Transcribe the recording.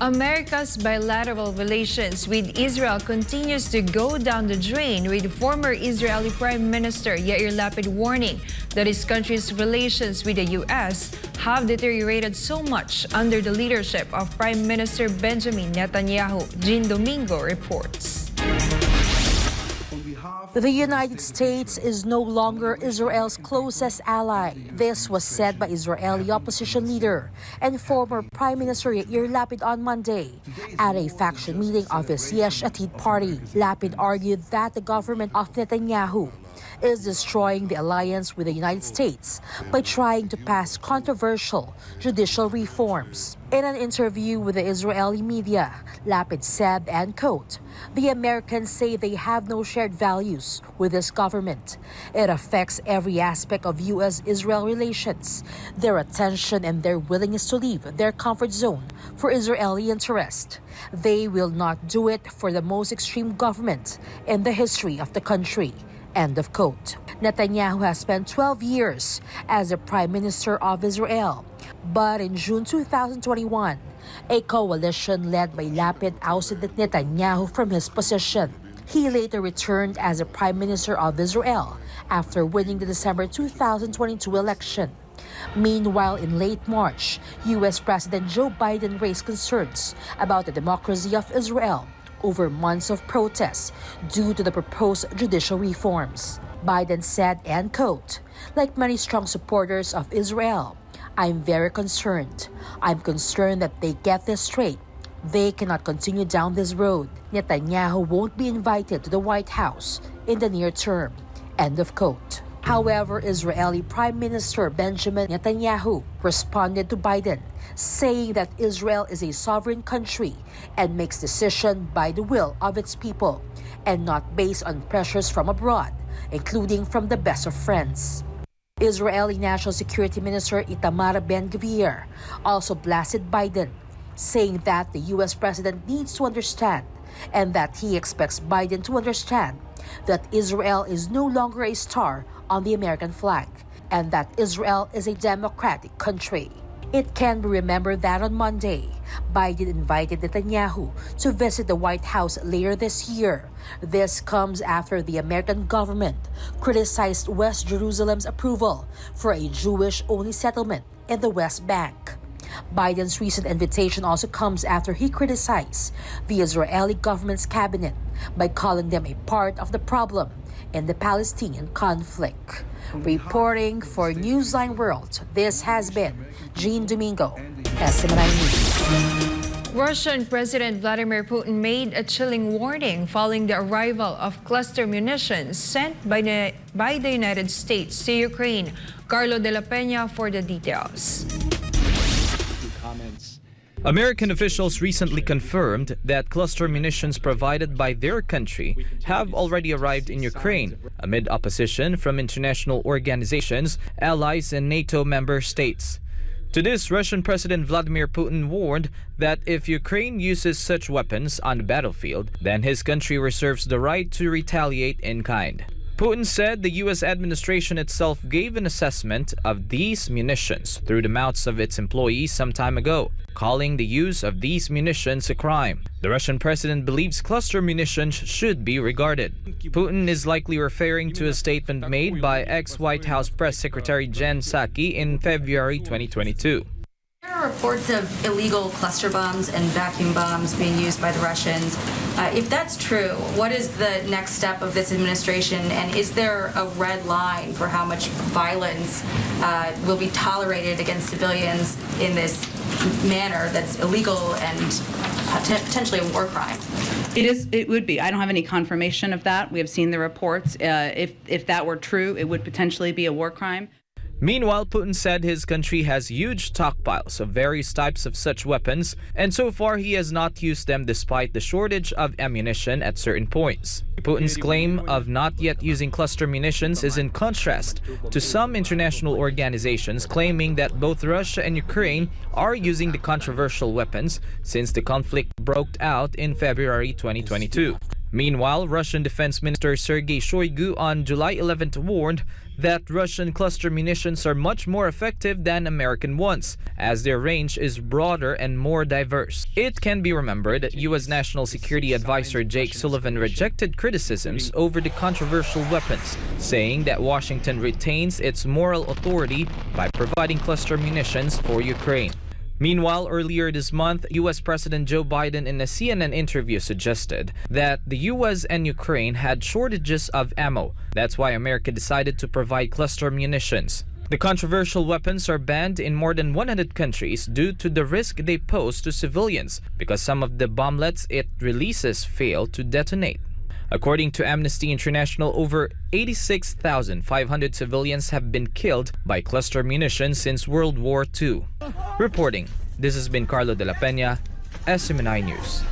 America's bilateral relations with Israel continues to go down the drain, with former Israeli Prime Minister Yair Lapid warning that his country's relations with the U.S. have deteriorated so much under the leadership of Prime Minister Benjamin Netanyahu. Jean Domingo reports. The United States is no longer Israel's closest ally. This was said by Israeli opposition leader and former Prime Minister Yair Lapid on Monday at a faction meeting of his Yesh Atid party. Lapid argued that the government of Netanyahu is destroying the alliance with the United States by trying to pass controversial judicial reforms. In an interview with the Israeli media, Lapid said, and quote, "The Americans say they have no shared values with this government. It affects every aspect of U.S.-Israel relations, their attention and their willingness to leave their comfort zone for Israeli interest. They will not do it for the most extreme government in the history of the country." End of quote. Netanyahu has spent 12 years as the Prime Minister of Israel. But in June 2021, a coalition led by Lapid ousted Netanyahu from his position. He later returned as the Prime Minister of Israel after winning the December 2022 election. Meanwhile, in late March, U.S. President Joe Biden raised concerns about the democracy of Israel over months of protests due to the proposed judicial reforms. Biden said, and quote, "Like many strong supporters of Israel, I'm very concerned. I'm concerned that they get this straight. They cannot continue down this road. Netanyahu won't be invited to the White House in the near term." End of quote. However, Israeli Prime Minister Benjamin Netanyahu responded to Biden, saying that Israel is a sovereign country and makes decisions by the will of its people and not based on pressures from abroad, including from the best of friends. Israeli National Security Minister Itamar Ben-Gvir also blasted Biden, saying that the U.S. president needs to understand and that he expects Biden to understand that Israel is no longer a star on the American flag and that Israel is a democratic country. It can be remembered that on Monday, Biden invited Netanyahu to visit the White House later this year. This comes after the American government criticized West Jerusalem's approval for a Jewish-only settlement in the West Bank. Biden's recent invitation also comes after he criticized the Israeli government's cabinet by calling them a part of the problem in the Palestinian conflict. Reporting for Newsline World, this has been Jean Domingo, SMNI News. Russian President Vladimir Putin made a chilling warning following the arrival of cluster munitions sent by the United States to Ukraine. Carlo de la Peña for the details. American officials recently confirmed that cluster munitions provided by their country have already arrived in Ukraine, amid opposition from international organizations, allies, and NATO member states. To this, Russian President Vladimir Putin warned that if Ukraine uses such weapons on the battlefield, then his country reserves the right to retaliate in kind. Putin said the U.S. administration itself gave an assessment of these munitions through the mouths of its employees some time ago, calling the use of these munitions a crime. The Russian president believes cluster munitions should be regarded. Putin is likely referring to a statement made by ex-White House Press Secretary Jen Psaki in February 2022. There are reports of illegal cluster bombs and vacuum bombs being used by the Russians. If that's true, what is the next step of this administration, and is there a red line for how much violence will be tolerated against civilians in this manner that's illegal and potentially a war crime? It would be. I don't have any confirmation of that. We have seen the reports. If that were true, it would potentially be a war crime. Meanwhile, Putin said his country has huge stockpiles of various types of such weapons, and so far he has not used them despite the shortage of ammunition at certain points. Putin's claim of not yet using cluster munitions is in contrast to some international organizations claiming that both Russia and Ukraine are using the controversial weapons since the conflict broke out in February 2022. Meanwhile, Russian Defense Minister Sergei Shoigu on July 11th warned that Russian cluster munitions are much more effective than American ones, as their range is broader and more diverse. It can be remembered that U.S. National Security Advisor Jake Sullivan rejected criticisms over the controversial weapons, saying that Washington retains its moral authority by providing cluster munitions for Ukraine. Meanwhile, earlier this month, U.S. President Joe Biden in a CNN interview suggested that the U.S. and Ukraine had shortages of ammo. That's why America decided to provide cluster munitions. The controversial weapons are banned in more than 100 countries due to the risk they pose to civilians because some of the bomblets it releases fail to detonate. According to Amnesty International, over 86,500 civilians have been killed by cluster munitions since World War II. Reporting, this has been Carlo de la Peña, SMNI News.